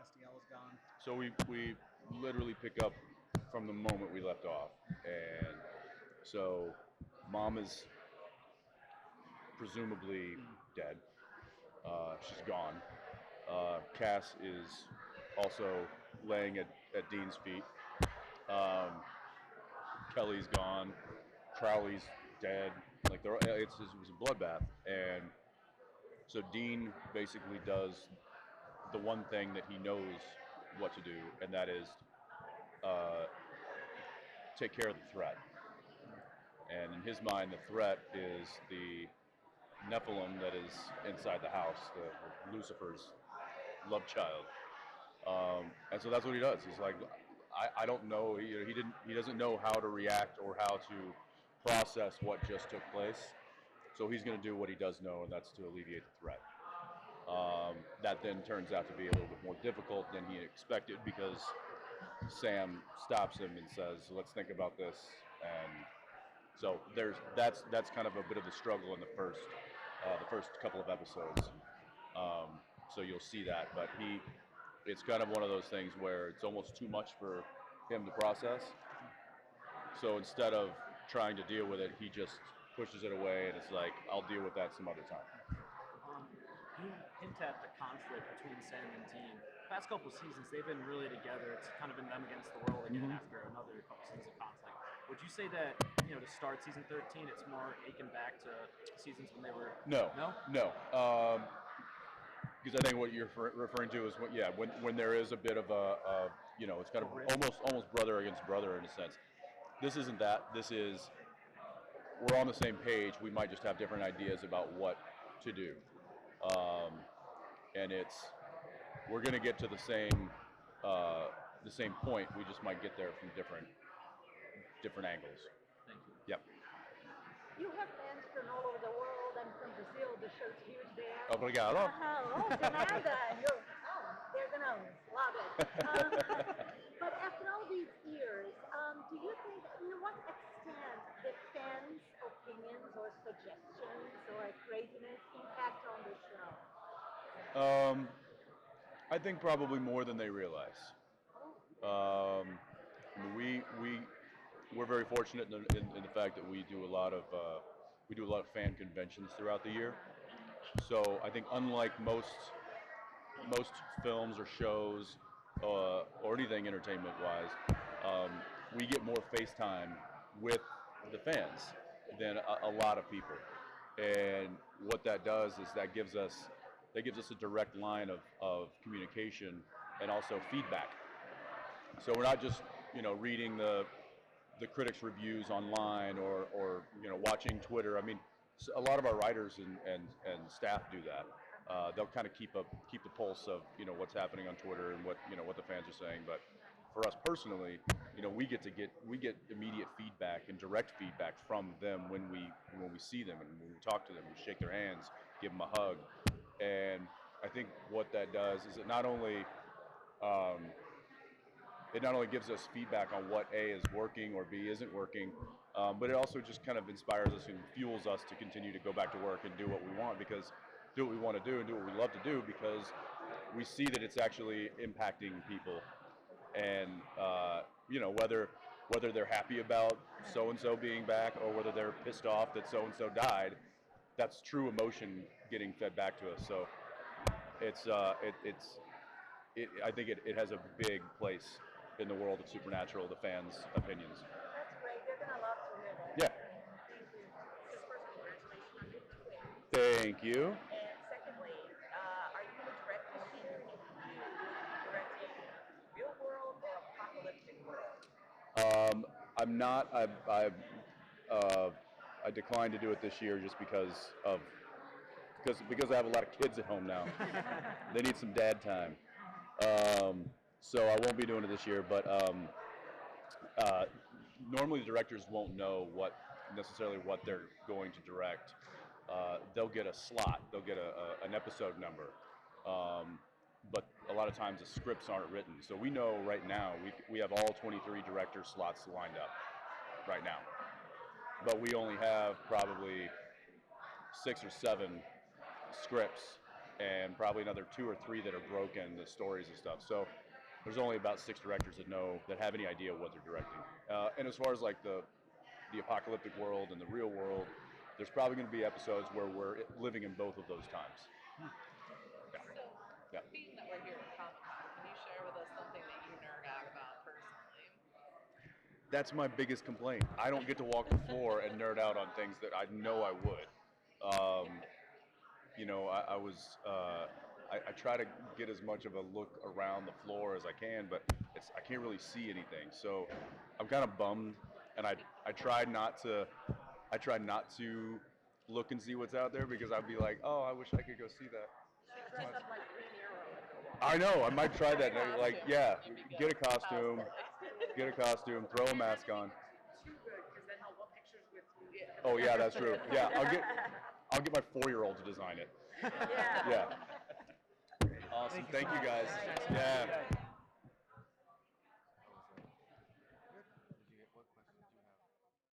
SDL is gone? So we literally pick up from the moment we left off, and so Mom is presumably dead. She's gone. Cass is also laying at Dean's feet. Um, Kelly's gone. Crowley's dead. Like it was a bloodbath, and so Dean basically does the one thing that he knows what to do, and that is uh, take care of the threat. And in his mind, the threat is the Nephilim that is inside the house, the Lucifer's love child. And so that's what he does. He's like, I don't know. He doesn't know how to react or how to process what just took place. So he's going to do what he does know, and that's to alleviate the threat. That then turns out to be a little bit more difficult than he expected because Sam stops him and says, "Let's think about this." And so that's kind of a bit of the struggle in the first couple of episodes. So you'll see that, but it's kind of one of those things where it's almost too much for him to process. So instead of trying to deal with it, he just pushes it away, and it's like, I'll deal with that some other time. You hint at the conflict between Sam and Dean. The past couple of seasons, they've been really together. It's kind of been them against the world again after another couple seasons of conflict. Would you say that, to start season 13, it's more aching back to seasons when they were... No. No? Because I think what you're referring to is when there is a bit of it's kind of almost brother against brother in a sense. This isn't that. This is we're on the same page. We might just have different ideas about what to do, and we're going to get to the same point. We just might get there from different angles. Thank you. Yep. You have fans from all over the world. I'm from Brazil. The show's huge there. Obrigado. Oh, de nada. They're the nose. Love it. But after all these years, do you think, to what extent the fans' opinions or suggestions or craziness impact on the show? I think probably more than they realize. We're very fortunate in the fact that we do a lot of fan conventions throughout the year. So I think unlike most films or shows or anything entertainment-wise, we get more face time with the fans than a lot of people. And what that does is that gives us a direct line of communication and also feedback. So we're not just reading the critics' reviews online or watching Twitter. I mean, a lot of our writers and staff do that. They'll kind of keep the pulse of what's happening on Twitter and what the fans are saying. But for us personally, we get immediate feedback and direct feedback from them when we see them and when we talk to them, we shake their hands, give them a hug, and I think what that does is it not only gives us feedback on what A is working or B isn't working, but it also just kind of inspires us and fuels us to continue to go back to work and do what we want do what we want to do and do what we love to do because we see that it's actually impacting people. And whether they're happy about so-and-so being back or whether they're pissed off that so-and-so died, that's true emotion getting fed back to us. So I think it has a big place in the world of Supernatural, the fans' opinions. That's great. They're going to love to hear that. Yeah. Thank you. So first, congratulations on your twins. Thank you. And secondly, are you the director here? If you directing real world or apocalyptic world? I'm not. I declined to do it this year just because I have a lot of kids at home now. They need some dad time. So I won't be doing it this year, but normally the directors won't know necessarily what they're going to direct. They'll get a slot, they'll get an episode number, but a lot of times the scripts aren't written. So we know right now we have all 23 director slots lined up right now, but we only have probably 6 or 7 scripts and probably another 2 or 3 that are broken, the stories and stuff. So there's only about 6 directors that have any idea what they're directing. And as far as like the apocalyptic world and the real world, there's probably going to be episodes where we're living in both of those times. So, being that we're here at Comic-Con, can you share with us something that you nerd out about personally? That's my biggest complaint. I don't get to walk the floor and nerd out on things that I know I would. You know, I try to get as much of a look around the floor as I can, but I can't really see anything. So I'm kind of bummed, and I try not to look and see what's out there, because I'd be like, oh, I wish I could go see that. Dress up like Green Arrow. I know, I might try that. Like, yeah, get a costume, throw a mask on. Too good, because then he'll want pictures with you. Oh yeah, that's true. Yeah, I'll get my 4-year-old to design it. Yeah. Yeah. Awesome. Thank you guys. Yeah.